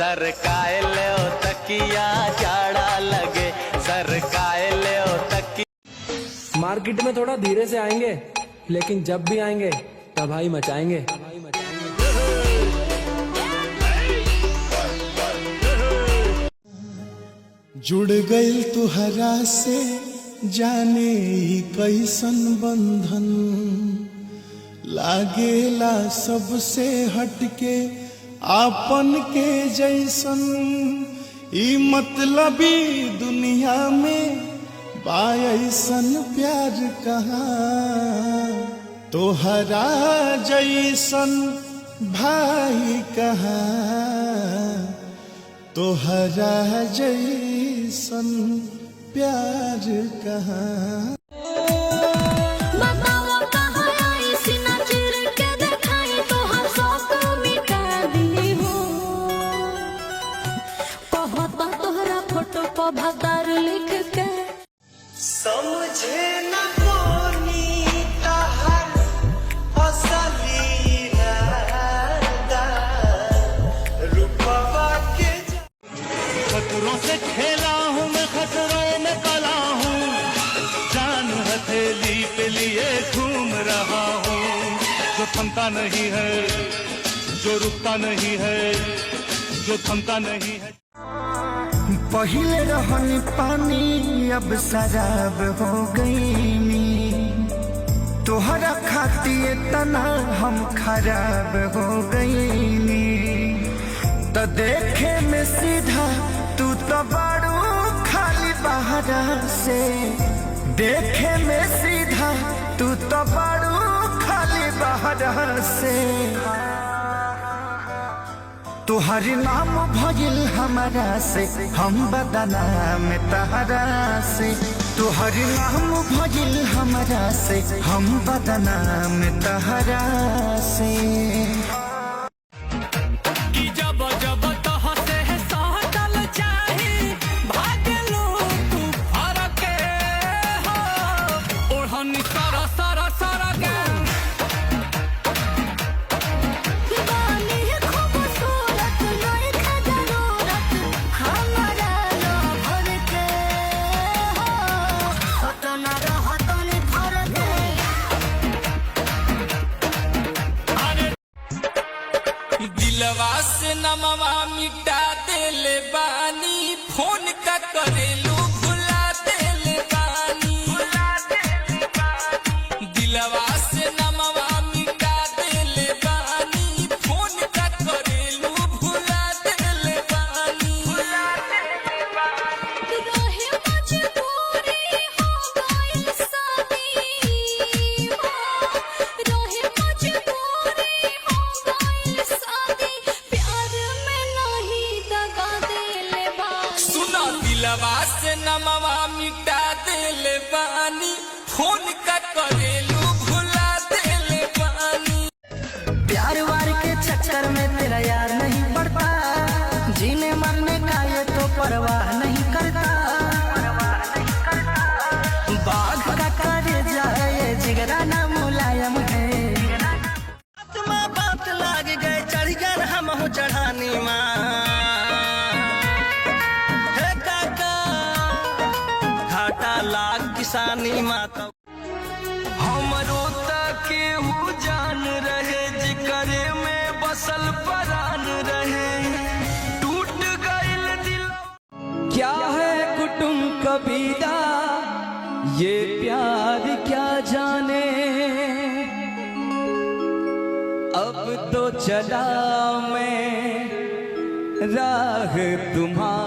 सरकाए ले ओ तकिया जाड़ा लगे, सरकाए ले ओ तकिया। मार्केट में थोड़ा धीरे से आएंगे, लेकिन जब भी आएंगे तबाही मचाएंगे। जुड़ गई तुहरा से जाने ही कैसन बंधन, लागेला सबसे हटके आपन के जैसन। ई मतलबी दुनिया में बायसन प्यार कहाँ, तोहरा जैसन भाई कहाँ, तोहरा जैसन प्यार कहाँ। भतार लिख के समझे न कोनी तहर असली इरादा, रुपवा के खतरों से खेला हूँ मैं, खतरों में कला हूँ, जान हथेली पे लिए घूम रहा हूँ। जो थमता नहीं है, जो रुकता नहीं है, जो थमता नहीं है। पहले रहनी पानी अब शराब हो गई, तोहरा खातिर तना हम खराब हो गई। तो देखे में सीधा तू तो बड़ू खाली बहरा से, देखे में सीधा तू तो बड़ू खाली बहरा से। तुहरी नाम भइल हमारा से, हम बदनाम तहरा से। तुहरी नाम भइल हमारा से, हम बदनाम तहरा से। कि जब जब तह से सहटल चाही, भागलू तू फरक हो, ओढ़नी सारा सारा सारा के। दिलवा से नमवा मिटा देले बानी, फोन का करेलू भुला देले बानी। दिलवा से नमवा मिटा देले बानी, फोन का करेलू भुला देले बानी। रहे मजबूरी हो गई शादी, रहे मजबूरी हो गई शादी, प्यार में नहीं दगा देले बानी। सुना दिलवा से नमवा मिटा देले बानी, फोन का करेलू भुला देले बानी। प्यार वार के चक्कर में तेरा यार नहीं पड़ता, जीने मरने का ये तो परवाह नहीं करता। बाघ का करे जाए जिगरा ना मुलायम है। बात लाग गए चढ़ गए हम हो चढ़ानी माँ, हे काका घाटा लाग किसानी माता। हमरो तक केहू जान रहे, जिकरे में बसल परान रहे, टूट गइल दिल। क्या है कुटुंब कबीला, ये प्यार क्या जाने, अब तो चला मैं राह तुम्हारी।